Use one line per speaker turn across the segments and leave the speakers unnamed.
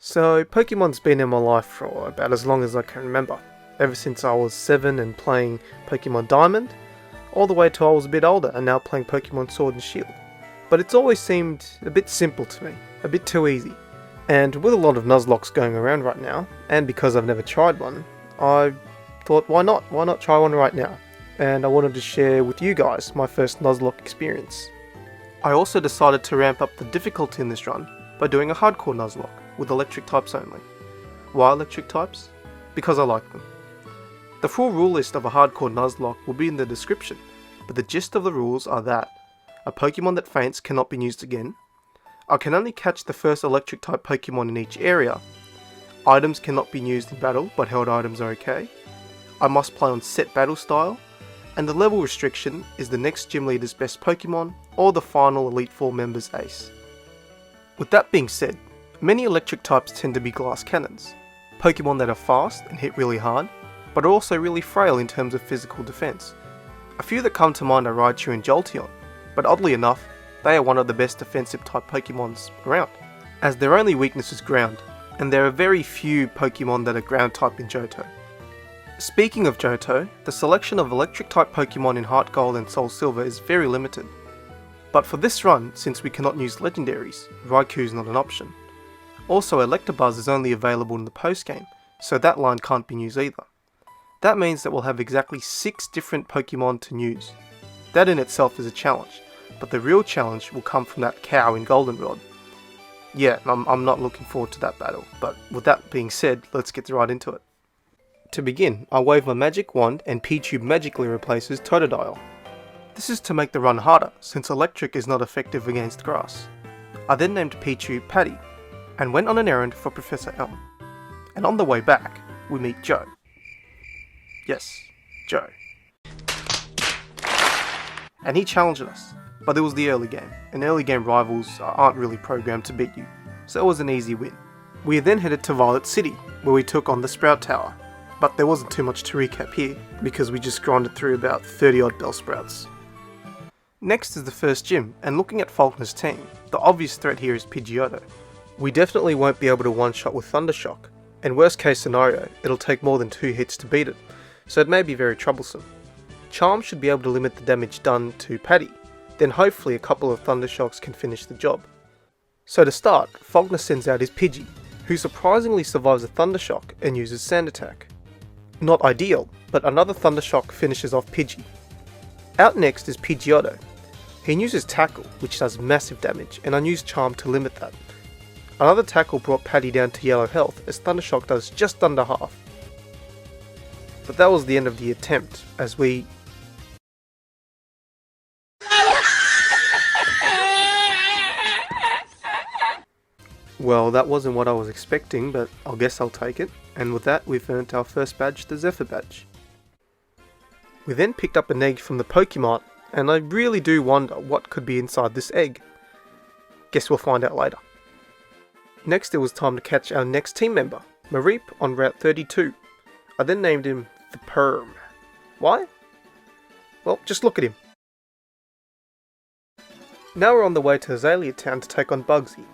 So Pokemon's been in my life for about as long as I can remember, ever since I was 7 and playing Pokemon Diamond, all the way till I was a bit older and now playing Pokemon Sword and Shield. But it's always seemed a bit simple to me, a bit too easy. And with a lot of Nuzlocks going around right now, and because I've never tried one, I thought why not try one right now? And I wanted to share with you guys my first Nuzlocke experience. I also decided to ramp up the difficulty in this run by doing a hardcore Nuzlocke with electric types only. Why electric types? Because I like them. The full rule list of a hardcore Nuzlocke will be in the description, but the gist of the rules are that a Pokemon that faints cannot be used again, I can only catch the first electric type Pokemon in each area, items cannot be used in battle but held items are okay, I must play on set battle style, and the level restriction is the next gym leader's best Pokemon or the final Elite Four member's ace. With that being said, many electric types tend to be glass cannons, Pokemon that are fast and hit really hard, but are also really frail in terms of physical defense. A few that come to mind are Raichu and Jolteon, but oddly enough, they are one of the best defensive type Pokemons around, as their only weakness is ground, and there are very few Pokemon that are ground type in Johto. Speaking of Johto, the selection of electric type Pokemon in Heart Gold and SoulSilver is very limited. But for this run, since we cannot use legendaries, Raikou is not an option. Also, Electabuzz is only available in the post-game, so that line can't be used either. That means that we'll have exactly 6 different Pokemon to use. That in itself is a challenge, but the real challenge will come from that cow in Goldenrod. Yeah, I'm not looking forward to that battle, but with that being said, let's get right into it. To begin, I wave my magic wand and Pichu magically replaces Totodile. This is to make the run harder, since electric is not effective against grass. I then named Pichu Patty, and went on an errand for Professor Elm. And on the way back, we meet Joe. Yes, Joe. And he challenged us, but it was the early game, and early game rivals aren't really programmed to beat you, so it was an easy win. We then headed to Violet City, where we took on the Sprout Tower, but there wasn't too much to recap here, because we just grinded through about 30 odd Bellsprouts. Next is the first gym, and looking at Falkner's team, the obvious threat here is Pidgeotto. We definitely won't be able to one-shot with Thundershock, and worst case scenario, it'll take more than 2 hits to beat it, so it may be very troublesome. Charm should be able to limit the damage done to Patty, then hopefully a couple of Thundershocks can finish the job. So to start, Falkner sends out his Pidgey, who surprisingly survives a Thundershock and uses Sand Attack. Not ideal, but another Thundershock finishes off Pidgey. Out next is Pidgeotto. He uses Tackle, which does massive damage, and unused Charm to limit that. Another Tackle brought Patty down to yellow health, as Thundershock does just under half. But that was the end of the attempt, as we... Well, that wasn't what I was expecting, but I guess I'll take it. And with that, we've earned our first badge, the Zephyr badge. We then picked up an egg from the Pokemart, and I really do wonder what could be inside this egg. Guess we'll find out later. Next, it was time to catch our next team member, Mareep, on Route 32. I then named him the Perm. Why? Well, just look at him. Now we're on the way to Azalea Town to take on Bugsy.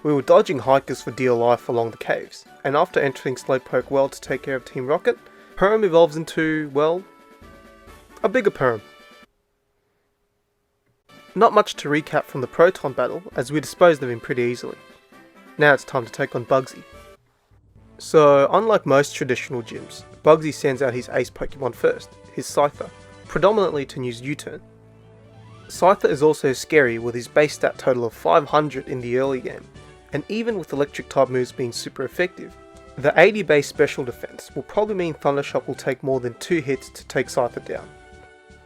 We were dodging hikers for dear life along the caves, and after entering Slowpoke Well to take care of Team Rocket, Perm evolves into, well, a bigger Perm. Not much to recap from the Proton battle, as we disposed of him pretty easily. Now it's time to take on Bugsy. So, unlike most traditional gyms, Bugsy sends out his ace Pokemon first, his Scyther, predominantly to use U-turn. Scyther is also scary with his base stat total of 500 in the early game, and even with electric type moves being super effective, the 80 base special defense will probably mean Thundershock will take more than 2 hits to take Scyther down.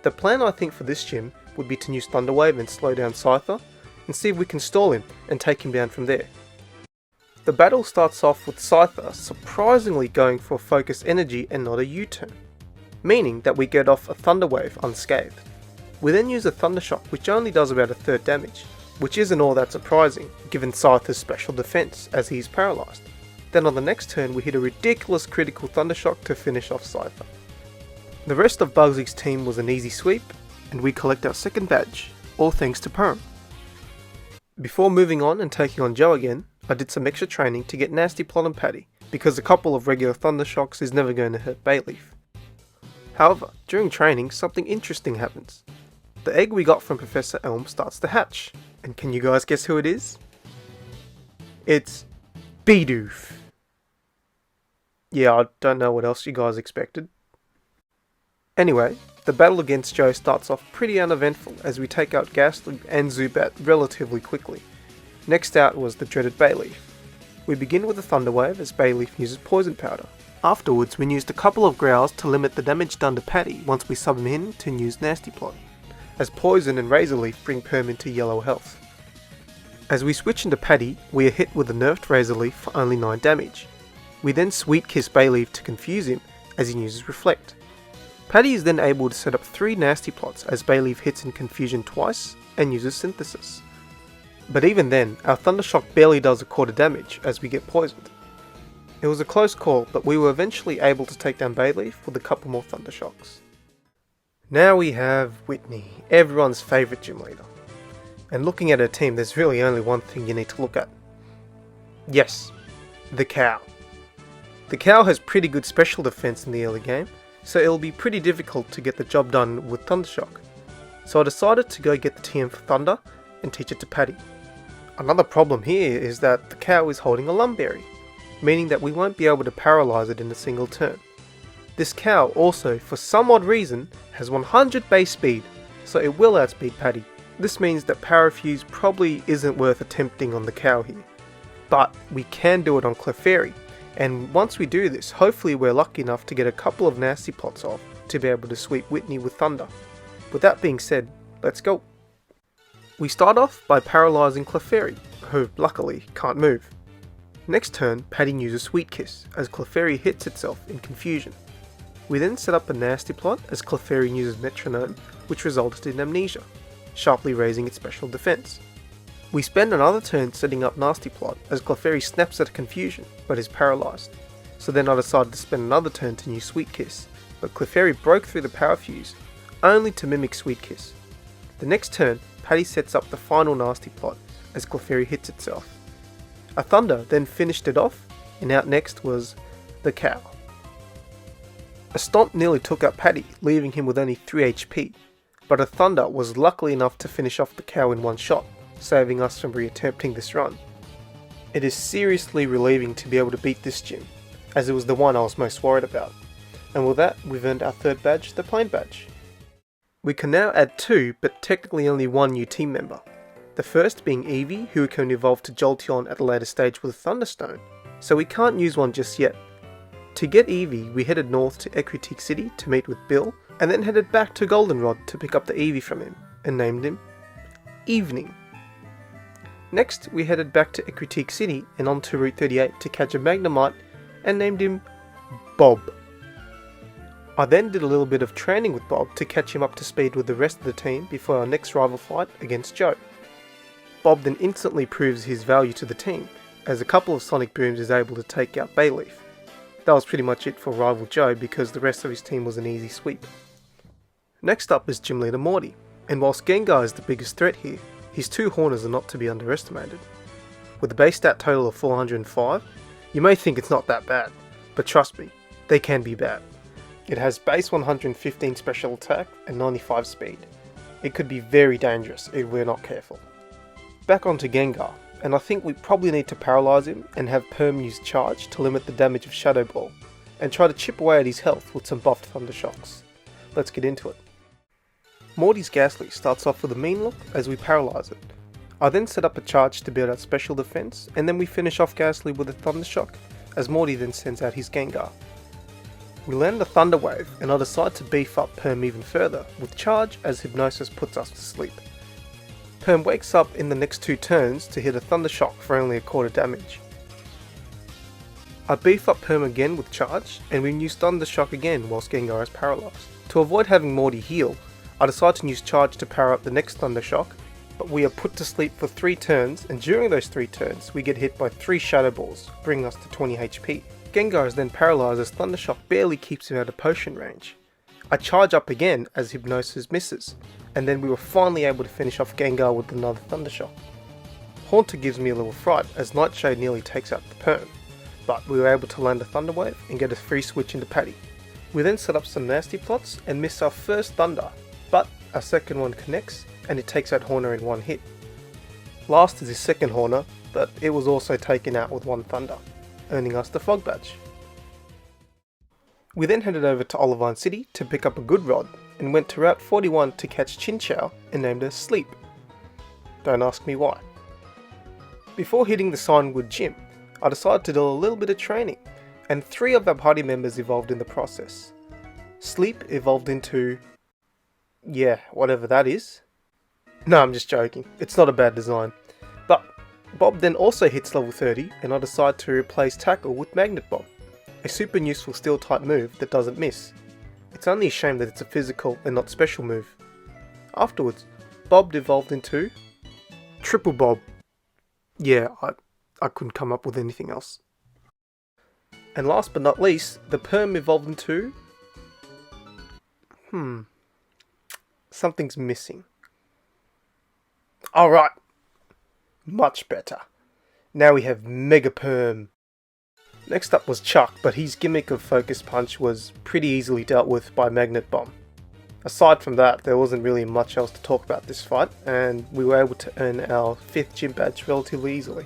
The plan I think for this gym would be to use Thunder Wave and slow down Scyther, and see if we can stall him and take him down from there. The battle starts off with Scyther surprisingly going for Focus Energy and not a U-turn, meaning that we get off a Thunder Wave unscathed. We then use a Thundershock, which only does about a third damage, which isn't all that surprising given Scyther's special defense as he's paralysed. Then on the next turn we hit a ridiculous critical Thundershock to finish off Scyther. The rest of Bugsy's team was an easy sweep, and we collect our second badge, all thanks to Perm. Before moving on and taking on Joe again, I did some extra training to get Nasty Plot on Paddy, because a couple of regular Thunder Shocks is never going to hurt Bayleaf. However, during training, something interesting happens. The egg we got from Professor Elm starts to hatch, and can you guys guess who it is? It's Bidoof. Yeah, I don't know what else you guys expected. Anyway, the battle against Joe starts off pretty uneventful as we take out Ghastly and Zubat relatively quickly. Next out was the dreaded Bayleaf. We begin with a Thunder Wave as Bayleaf uses Poison Powder. Afterwards, we used a couple of Growls to limit the damage done to Paddy once we sub him in to use Nasty Plot, as Poison and Razor Leaf bring Perm into yellow health. As we switch into Paddy, we are hit with a nerfed Razor Leaf for only 9 damage. We then Sweet Kiss Bayleaf to confuse him as he uses Reflect. Paddy is then able to set up 3 Nasty Plots as Bayleaf hits in Confusion twice and uses Synthesis. But even then, our Thunder Shock barely does a quarter damage as we get poisoned. It was a close call, but we were eventually able to take down Bayleaf with a couple more Thunder Shocks. Now we have Whitney, everyone's favourite gym leader. And looking at her team, there's really only one thing you need to look at. Yes, the cow. The cow has pretty good special defense in the early game, so it'll be pretty difficult to get the job done with Thunder Shock. So I decided to go get the TM for Thunder and teach it to Paddy. Another problem here is that the cow is holding a Lumberry, meaning that we won't be able to paralyze it in a single turn. This cow also, for some odd reason, has 100 base speed, so it will outspeed Paddy. This means that Parafuse probably isn't worth attempting on the cow here. But we can do it on Clefairy, and once we do this, hopefully we're lucky enough to get a couple of Nasty Plots off to be able to sweep Whitney with Thunder. With that being said, let's go. We start off by paralysing Clefairy, who luckily can't move. Next turn, Paddy uses Sweet Kiss as Clefairy hits itself in Confusion. We then set up a Nasty Plot as Clefairy uses Metronome, which resulted in Amnesia, sharply raising its special defense. We spend another turn setting up Nasty Plot as Clefairy snaps at a Confusion, but is paralysed. So then I decided to spend another turn to use Sweet Kiss, but Clefairy broke through the Power Fuse, only to mimic Sweet Kiss. The next turn, Paddy sets up the final Nasty Plot as Clefairy hits itself. A Thunder then finished it off, and out next was the cow. A Stomp nearly took out Paddy, leaving him with only 3 HP, but a Thunder was lucky enough to finish off the cow in one shot, saving us from reattempting this run. It is seriously relieving to be able to beat this gym, as it was the one I was most worried about, and with that we've earned our third badge, the Plain Badge. We can now add 2, but technically only 1 new team member. The first being Eevee, who can evolve to Jolteon at a later stage with Thunderstone, so we can't use one just yet. To get Eevee, we headed north to Equitique City to meet with Bill, and then headed back to Goldenrod to pick up the Eevee from him, and named him Evening. Next, we headed back to Equitique City and onto Route 38 to catch a Magnemite, and named him Bob. I then did a little bit of training with Bob to catch him up to speed with the rest of the team before our next rival fight against Joe. Bob then instantly proves his value to the team, as a couple of Sonic Booms is able to take out Bayleaf. That was pretty much it for rival Joe because the rest of his team was an easy sweep. Next up is Gym Leader Morty, and whilst Gengar is the biggest threat here, his 2 Horners are not to be underestimated. With a base stat total of 405, you may think it's not that bad, but trust me, they can be bad. It has base 115 special attack and 95 speed. It could be very dangerous if we're not careful. Back onto Gengar, and I think we probably need to paralyze him and have Perm use Charge to limit the damage of Shadow Ball, and try to chip away at his health with some buffed Thunder Shocks. Let's get into it. Morty's Ghastly starts off with a mean look as we paralyze it. I then set up a charge to build out special defense, and then we finish off Ghastly with a Thunder Shock, as Morty then sends out his Gengar. We land a Thunder Wave, and I decide to beef up Perm even further with Charge as Hypnosis puts us to sleep. Perm wakes up in the next 2 turns to hit a Thunder Shock for only a quarter damage. I beef up Perm again with Charge, and we use Thunder Shock again whilst Gengar is paralysed. To avoid having Morty heal, I decide to use Charge to power up the next Thunder Shock, but we are put to sleep for 3 turns, and during those 3 turns we get hit by 3 Shadow Balls, bringing us to 20 HP. Gengar is then paralysed as Thunder Shock barely keeps him out of potion range. I charge up again as Hypnosis misses, and then we were finally able to finish off Gengar with another Thunder Shock. Haunter gives me a little fright as Nightshade nearly takes out the perm, but we were able to land a Thunder Wave and get a free switch into Paddy. We then set up some nasty plots and miss our first Thunder, but our second one connects and it takes out Horner in one hit. Last is his second Horner, but it was also taken out with one Thunder, earning us the Fog Badge. We then headed over to Olivine City to pick up a good rod and went to Route 41 to catch Chinchou and named her Sleep. Don't ask me why. Before hitting the Signwood Gym, I decided to do a little bit of training, and 3 of our party members evolved in the process. Sleep evolved into... yeah, whatever that is. No, I'm just joking, it's not a bad design. But Bob then also hits level 30 and I decide to replace Tackle with Magnet Bob, a super useful steel type move that doesn't miss. It's only a shame that it's a physical and not special move. Afterwards, Bob evolved into... Triple Bob. Yeah, I couldn't come up with anything else. And last but not least, the perm evolved into... something's missing. Alright. Much better. Now we have Mega Perm. Next up was Chuck, but his gimmick of Focus Punch was pretty easily dealt with by Magnet Bomb. Aside from that, there wasn't really much else to talk about this fight, and we were able to earn our 5th gym badge relatively easily.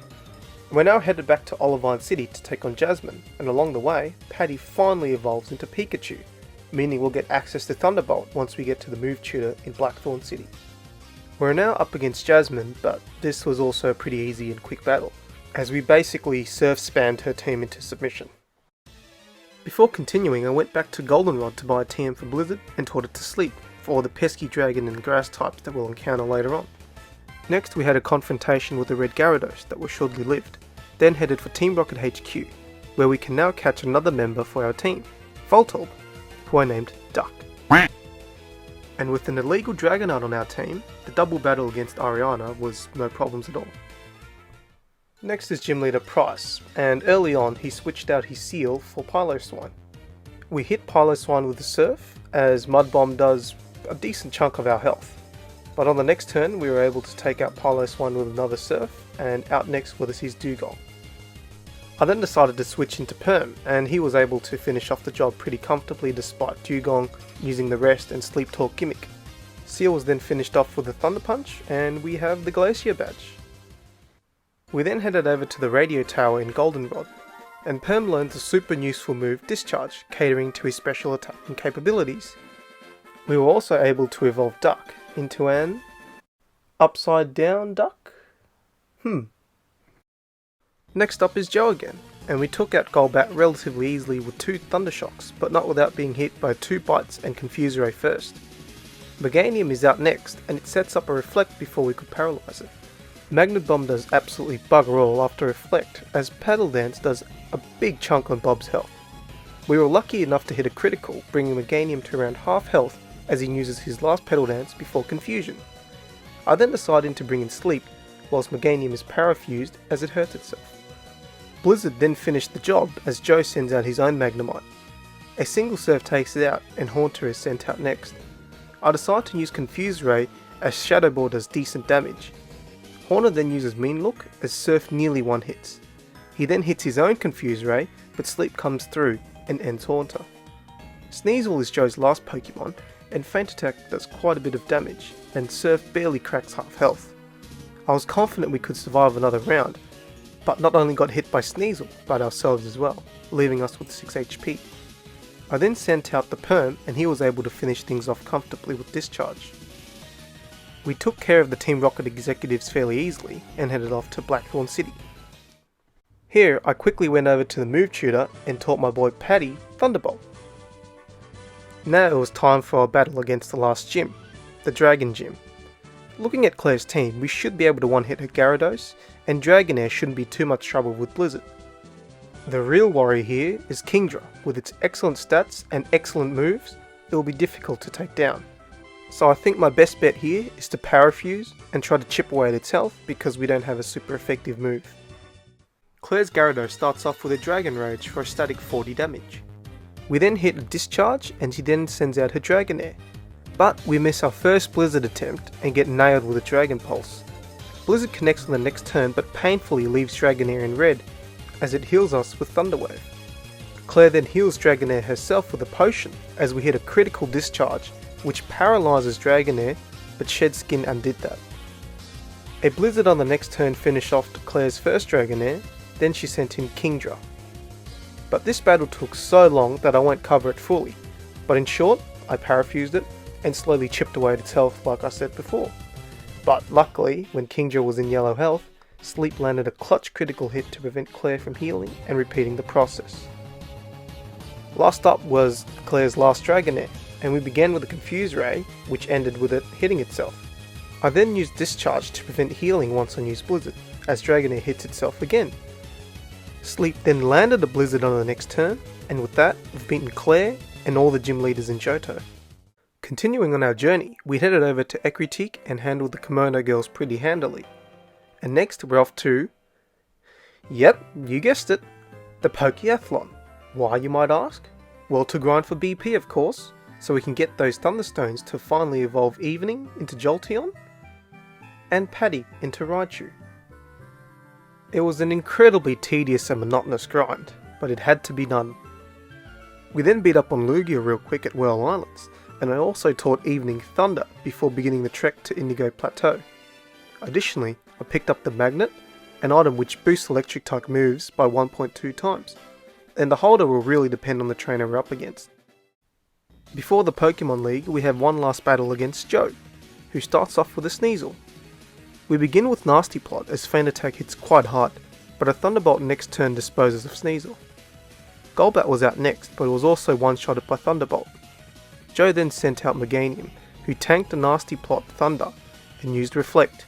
We're now headed back to Olivine City to take on Jasmine, and along the way, Paddy finally evolves into Pikachu, meaning we'll get access to Thunderbolt once we get to the move tutor in Blackthorn City. We're now up against Jasmine, but this was also a pretty easy and quick battle, as we basically surf spammed her team into submission. Before continuing, I went back to Goldenrod to buy a TM for Blizzard and taught it to Sleep for all the pesky dragon and grass types that we'll encounter later on. Next we had a confrontation with the Red Gyarados that was shortly lived, then headed for Team Rocket HQ, where we can now catch another member for our team, Voltorb, who I named Duck. And with an illegal Dragonite on our team, the double battle against Ariana was no problems at all. Next is Gym Leader Price, and early on he switched out his Seal for Piloswine. We hit Piloswine with the Surf, as Mud Bomb does a decent chunk of our health. But on the next turn we were able to take out Piloswine with another Surf, and out next was his Dugong. I then decided to switch into Perm, and he was able to finish off the job pretty comfortably despite Dugong using the Rest and Sleep Talk gimmick. Seal was then finished off with a Thunder Punch, and we have the Glacier Badge. We then headed over to the radio tower in Goldenrod, and Perm learned the super useful move Discharge, catering to his special attacking capabilities. We were also able to evolve Duck into an... upside down duck? Next up is Joe again, and we took out Golbat relatively easily with 2 Thunder Shocks, but not without being hit by 2 Bites and Confuse Ray first. Meganium is out next, and it sets up a Reflect before we could paralyze it. Magnet Bomb does absolutely bugger all after Reflect, as Paddle Dance does a big chunk on Bob's health. We were lucky enough to hit a critical, bringing Meganium to around half health as he uses his last Petal Dance before Confusion. I then decided to bring in Sleep, whilst Meganium is parafused as it hurts itself. Blizzard then finished the job as Joe sends out his own Magnemite. A single Surf takes it out and Haunter is sent out next. I decide to use Confuse Ray as Shadow Ball does decent damage. Horner then uses Mean Look as Surf nearly one hits. He then hits his own Confuse Ray, but Sleep comes through and ends Haunter. Sneasel is Joe's last Pokemon, and Feint Attack does quite a bit of damage, and Surf barely cracks half health. I was confident we could survive another round, but not only got hit by Sneasel, but ourselves as well, leaving us with 6 HP. I then sent out the Perm, and he was able to finish things off comfortably with Discharge. We took care of the Team Rocket executives fairly easily, and headed off to Blackthorn City. Here, I quickly went over to the move tutor and taught my boy Paddy Thunderbolt. Now it was time for our battle against the last gym, the Dragon Gym. Looking at Claire's team, we should be able to one-hit her Gyarados, and Dragonair shouldn't be too much trouble with Blizzard. The real worry here is Kingdra. With its excellent stats and excellent moves, it will be difficult to take down. So I think my best bet here is to Parafuse and try to chip away at its health because we don't have a super effective move. Claire's Gyarados starts off with a Dragon Rage for a static 40 damage. We then hit a Discharge and she then sends out her Dragonair. But we miss our first Blizzard attempt and get nailed with a Dragon Pulse. Blizzard connects on the next turn but painfully leaves Dragonair in red, as it heals us with Thunder Wave. Claire then heals Dragonair herself with a potion as we hit a critical discharge, which paralyzes Dragonair, but Shed Skin undid that. A Blizzard on the next turn finished off Claire's first Dragonair, then she sent in Kingdra. But this battle took so long that I won't cover it fully, but in short, I parafused it and slowly chipped away at its health like I said before. But luckily, when Kingdra was in yellow health, Sleep landed a clutch critical hit to prevent Claire from healing and repeating the process. Last up was Claire's last Dragonair, and we began with a Confuse Ray, which ended with it hitting itself. I then used Discharge to prevent healing once I used Blizzard, as Dragonair hits itself again. Sleep then landed a Blizzard on the next turn, and with that, we've beaten Claire and all the gym leaders in Johto. Continuing on our journey, we headed over to Ecruteak and handled the Kimono girls pretty handily. And next we're off to... Yep, you guessed it, the Pokeathlon. Why, you might ask? Well, to grind for BP of course, so we can get those Thunderstones to finally evolve Evening into Jolteon, and Patty into Raichu. It was an incredibly tedious and monotonous grind, but it had to be done. We then beat up on Lugia real quick at Whirl Islands, and I also taught Evening Thunder before beginning the trek to Indigo Plateau. Additionally, I picked up the Magnet, an item which boosts electric type moves by 1.2 times, and the holder will really depend on the trainer we're up against. Before the Pokemon League, we have one last battle against Joe, who starts off with a Sneasel. We begin with Nasty Plot as Feint Attack hits quite hard, but a Thunderbolt next turn disposes of Sneasel. Golbat was out next, but it was also one-shotted by Thunderbolt. Joe then sent out Meganium, who tanked a Nasty Plot Thunder and used Reflect.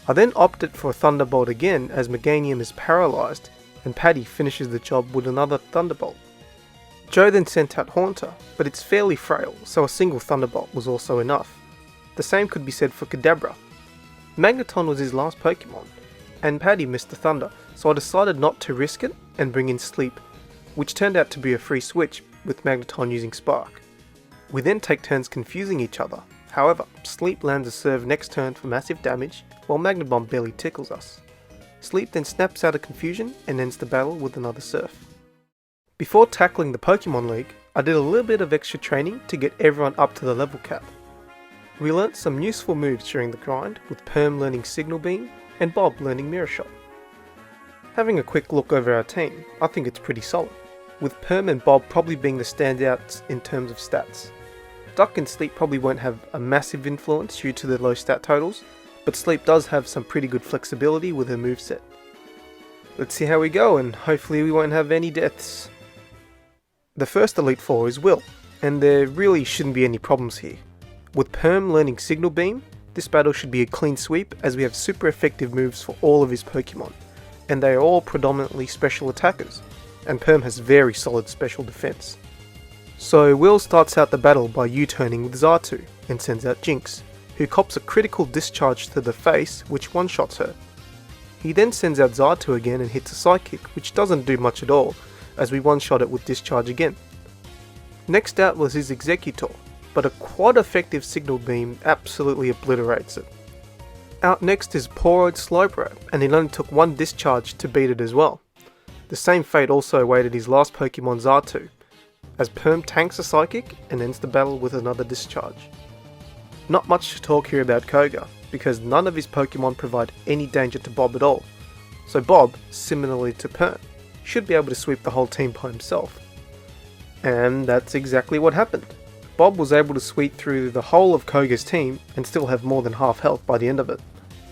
I then opted for a Thunderbolt again as Meganium is paralysed, and Patty finishes the job with another Thunderbolt. Joe then sent out Haunter, but it's fairly frail, so a single Thunderbolt was also enough. The same could be said for Kadabra. Magneton was his last Pokemon, and Patty missed the Thunder, so I decided not to risk it and bring in Sleep, which turned out to be a free switch with Magneton using Spark. We then take turns confusing each other, however, Sleep lands a Surf next turn for massive damage, while Magnet Bomb barely tickles us. Sleep then snaps out of confusion and ends the battle with another Surf. Before tackling the Pokemon League, I did a little bit of extra training to get everyone up to the level cap. We learnt some useful moves during the grind, with Perm learning Signal Beam and Bob learning Mirror Shot. Having a quick look over our team, I think it's pretty solid, with Perm and Bob probably being the standouts in terms of stats. Duck and Sleep probably won't have a massive influence due to their low stat totals, but Sleep does have some pretty good flexibility with her moveset. Let's see how we go, and hopefully we won't have any deaths. The first Elite Four is Will, and there really shouldn't be any problems here. With Perm learning Signal Beam, this battle should be a clean sweep as we have super effective moves for all of his Pokemon, and they are all predominantly special attackers, and Perm has very solid special defense. So Will starts out the battle by U-turning with Xatu and sends out Jinx, who cops a critical discharge to the face which one-shots her. He then sends out Xatu again and hits a Psychic, which doesn't do much at all, as we one-shot it with discharge again. Next out was his Executor, but a quad effective Signal Beam absolutely obliterates it. Out next is poor old Slowbro, and it only took one discharge to beat it as well. The same fate also awaited his last Pokemon Xatu, as Perm tanks a Psychic and ends the battle with another discharge. Not much to talk here about Koga, because none of his Pokemon provide any danger to Bob at all, so Bob, similarly to Perm, should be able to sweep the whole team by himself. And that's exactly what happened. Bob was able to sweep through the whole of Koga's team and still have more than half health by the end of it.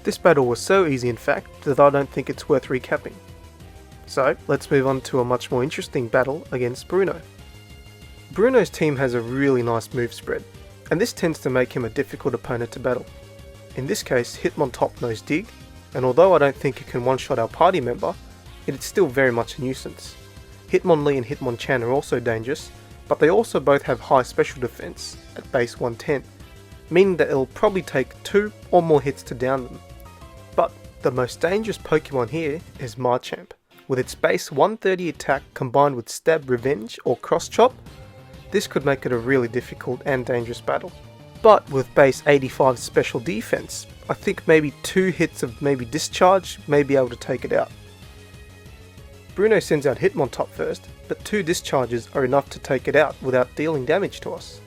This battle was so easy in fact that I don't think it's worth recapping. So let's move on to a much more interesting battle against Bruno. Bruno's team has a really nice move spread, and this tends to make him a difficult opponent to battle. In this case, Hitmontop knows Dig, and although I don't think it can one-shot our party member, it is still very much a nuisance. Hitmonlee and Hitmonchan are also dangerous, but they also both have high special defense at base 110, meaning that it'll probably take 2 or more hits to down them. But the most dangerous Pokemon here is Machamp. With its base 130 attack combined with Stab Revenge or Cross Chop, this could make it a really difficult and dangerous battle. But with base 85 special defense, I think maybe 2 hits of maybe discharge may be able to take it out. Bruno sends out Hitmontop first, but 2 discharges are enough to take it out without dealing damage to us.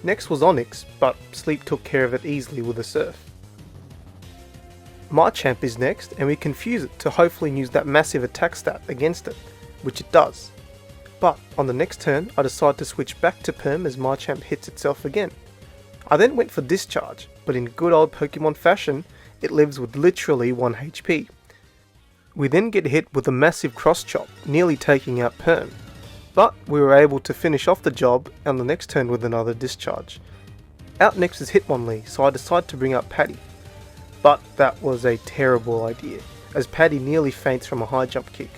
Next was Onyx, but Sleep took care of it easily with a Surf. Machamp is next, and we confuse it to hopefully use that massive attack stat against it, which it does. But on the next turn, I decide to switch back to Perm as Machamp hits itself again. I then went for Discharge, but in good old Pokemon fashion, it lives with literally 1 HP. We then get hit with a massive Cross Chop, nearly taking out Perm. But we were able to finish off the job on the next turn with another Discharge. Out next is Hitmonlee, so I decide to bring up Paddy. But that was a terrible idea, as Paddy nearly faints from a high jump kick.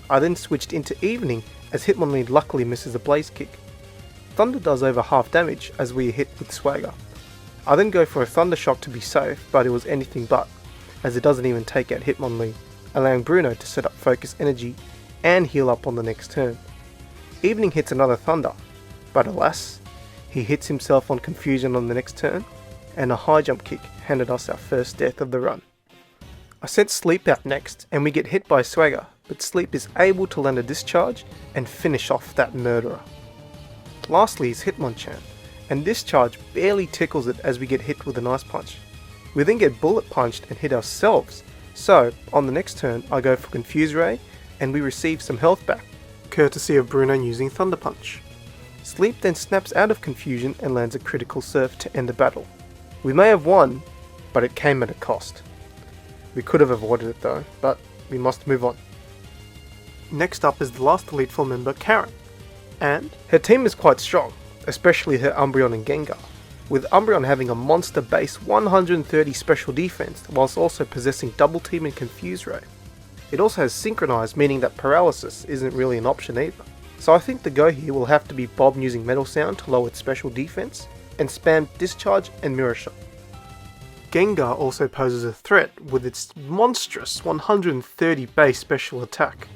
I then switched into Evening, as Hitmonlee luckily misses a Blaze Kick. Thunder does over half damage as we are hit with Swagger. I then go for a Thunder Shock to be safe, but it was anything but, as it doesn't even take out Hitmonlee, allowing Bruno to set up Focus Energy and heal up on the next turn. Evening hits another Thunder, but alas, he hits himself on Confusion on the next turn, and a high jump kick handed us our first death of the run. I sent Sleep out next, and we get hit by Swagger, but Sleep is able to land a Discharge and finish off that murderer. Lastly is Hitmonchan, and Discharge barely tickles it as we get hit with an Ice Punch. We then get Bullet Punched and hit ourselves, so on the next turn I go for Confuse Ray, and we receive some health back, courtesy of Bruno using Thunder Punch. Sleep then snaps out of confusion and lands a critical Surf to end the battle. We may have won, but it came at a cost. We could have avoided it though, but we must move on. Next up is the last Elite Four member, Karen, and her team is quite strong, especially her Umbreon and Gengar, with Umbreon having a monster base 130 special defense whilst also possessing Double Team and Confuse Ray. It also has Synchronize, meaning that Paralysis isn't really an option either. So I think the go here will have to be Bob using Metal Sound to lower its special defense, and spam Discharge and Mirror Shot. Gengar also poses a threat with its monstrous 130 base special attack.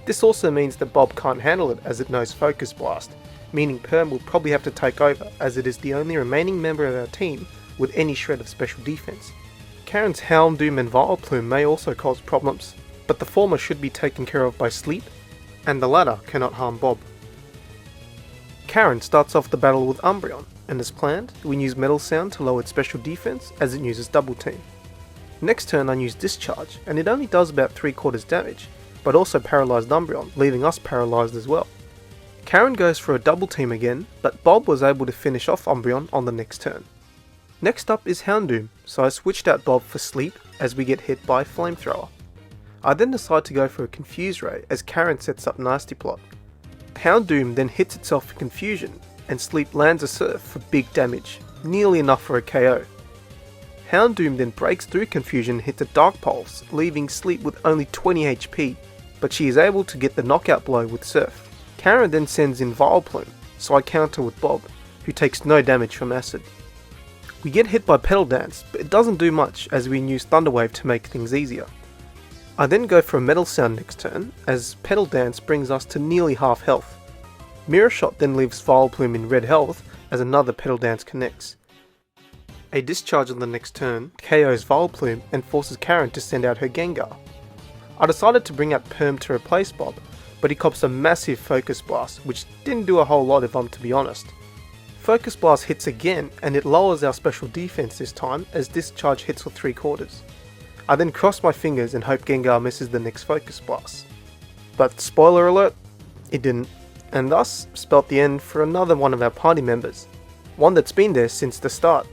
This also means that Bob can't handle it as it knows Focus Blast, meaning Perm will probably have to take over as it is the only remaining member of our team with any shred of special defense. Karen's Houndoom and Vileplume may also cause problems, but the former should be taken care of by Sleep, and the latter cannot harm Bob. Karen starts off the battle with Umbreon, and as planned, we use Metal Sound to lower its special defense as it uses Double Team. Next turn I use Discharge, and it only does about 3/4 damage, but also paralysed Umbreon, leaving us paralysed as well. Karen goes for a Double Team again, but Bob was able to finish off Umbreon on the next turn. Next up is Houndoom, so I switched out Bob for Sleep as we get hit by Flamethrower. I then decide to go for a Confuse Ray as Karen sets up Nasty Plot. Houndoom then hits itself for Confusion, and Sleep lands a Surf for big damage, nearly enough for a KO. Houndoom then breaks through Confusion and hits a Dark Pulse, leaving Sleep with only 20 HP, but she is able to get the knockout blow with Surf. Karen then sends in Vileplume, so I counter with Bob, who takes no damage from Acid. We get hit by Petal Dance, but it doesn't do much as we use Thunder Wave to make things easier. I then go for a Metal Sound next turn, as Petal Dance brings us to nearly half health. Mirror Shot then leaves Vileplume in red health as another Petal Dance connects. A Discharge on the next turn KOs Vileplume and forces Karen to send out her Gengar. I decided to bring out Perm to replace Bob, but he cops a massive Focus Blast, which didn't do a whole lot if I'm to be honest. Focus Blast hits again, and it lowers our special defense this time as Discharge hits for 3/4. I then cross my fingers and hope Gengar misses the next Focus Blast. But spoiler alert, it didn't, and thus spelt the end for another one of our party members, one that's been there since the start,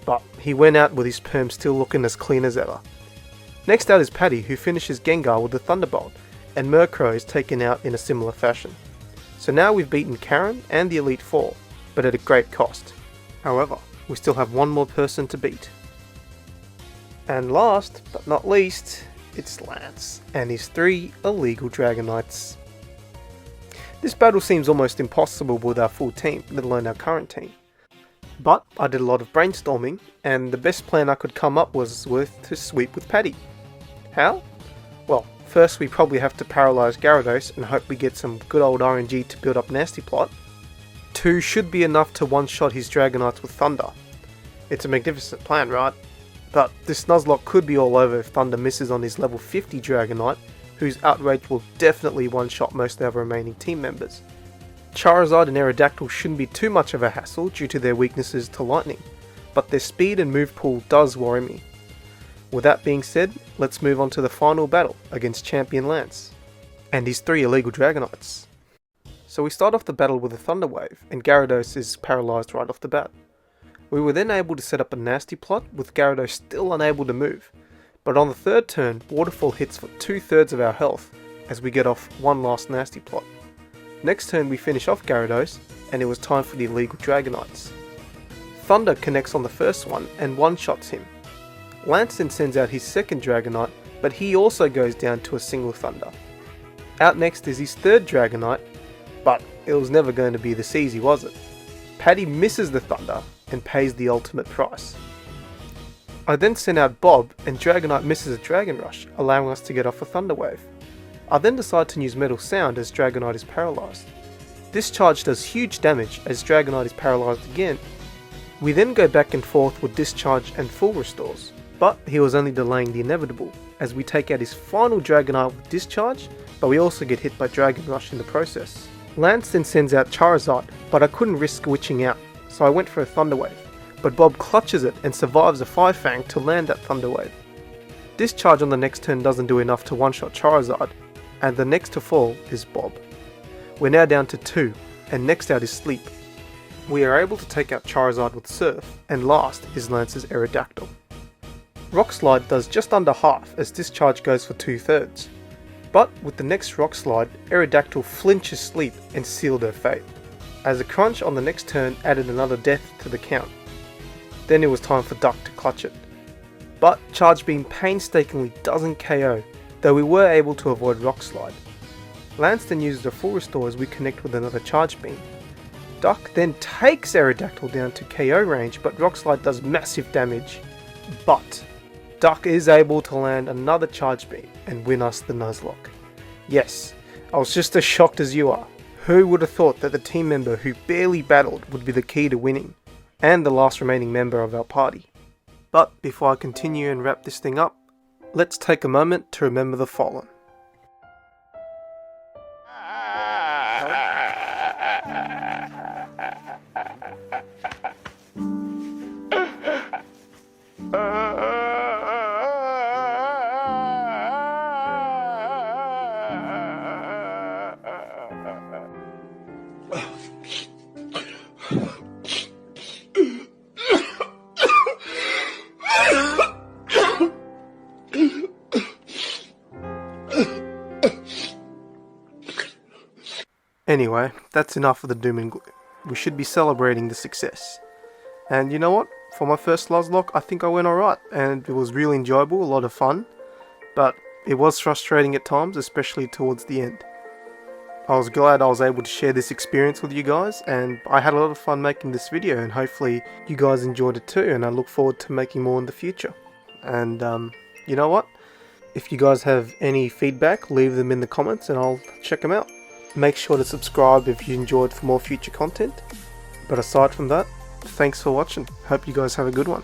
but he went out with his Perm still looking as clean as ever. Next out is Paddy, who finishes Gengar with a Thunderbolt, and Murkrow is taken out in a similar fashion. So now we've beaten Karen and the Elite Four, but at a great cost. However, we still have one more person to beat. And last, but not least, it's Lance and his 3 illegal Dragonites. This battle seems almost impossible with our full team, let alone our current team. But I did a lot of brainstorming, and the best plan I could come up was to sweep with Paddy. How? Well, first we probably have to paralyze Gyarados and hope we get some good old RNG to build up Nasty Plot. 2 should be enough to one-shot his Dragonites with Thunder. It's a magnificent plan, right? But this Nuzlocke could be all over if Thunder misses on his level 50 Dragonite, whose outrage will definitely one-shot most of our remaining team members. Charizard and Aerodactyl shouldn't be too much of a hassle due to their weaknesses to lightning, but their speed and move pool does worry me. With that being said, let's move on to the final battle against Champion Lance and his 3 illegal Dragonites. So we start off the battle with a Thunder Wave, and Gyarados is paralysed right off the bat. We were then able to set up a nasty plot with Gyarados still unable to move, but on the 3rd turn, Waterfall hits for 2/3 of our health as we get off one last nasty plot. Next turn we finish off Gyarados, and it was time for the illegal Dragonites. Thunder connects on the first one and one-shots him. Lance then sends out his 2nd Dragonite, but he also goes down to a single Thunder. Out next is his 3rd Dragonite, but it was never going to be this easy, was it? Paddy misses the Thunder and pays the ultimate price. I then sent out Bob, and Dragonite misses a Dragon Rush, allowing us to get off a Thunder Wave. I then decide to use Metal Sound as Dragonite is paralysed. This charge does huge damage as Dragonite is paralysed again. We then go back and forth with Discharge and Full Restores, but he was only delaying the inevitable, as we take out his final Dragonite with Discharge, but we also get hit by Dragon Rush in the process. Lance then sends out Charizard, but I couldn't risk glitching out, so I went for a Thunder Wave, but Bob clutches it and survives a 5-Fang to land that Thunder Wave. Discharge on the next turn doesn't do enough to one-shot Charizard, and the next to fall is Bob. We're now down to 2, and next out is Sleep. We are able to take out Charizard with Surf, and last is Lance's Aerodactyl. Rock Slide does just under half as Discharge goes for 2/3. But with the next Rock Slide, Aerodactyl flinches Sleep and sealed her fate, as a Crunch on the next turn added another death to the count. Then it was time for Duck to clutch it. But Charge Beam painstakingly doesn't KO, though we were able to avoid Rock Slide. Lance then uses a Full Restore as we connect with another Charge Beam. Duck then takes Aerodactyl down to KO range, but Rock Slide does massive damage. But Duck is able to land another Charge Beam and win us the Nuzlocke. Yes, I was just as shocked as you are. Who would have thought that the team member who barely battled would be the key to winning, and the last remaining member of our party? But before I continue and wrap this thing up, let's take a moment to remember the fallen. Anyway, that's enough of the doom and gloom. We should be celebrating the success. And you know what? For my first Nuzlocke, I think I went alright, and it was really enjoyable, a lot of fun. But it was frustrating at times, especially towards the end. I was glad I was able to share this experience with you guys, and I had a lot of fun making this video, and hopefully you guys enjoyed it too, and I look forward to making more in the future. And you know what? If you guys have any feedback, leave them in the comments and I'll check them out. Make sure to subscribe if you enjoyed for more future content. But aside from that, thanks for watching. Hope you guys have a good one.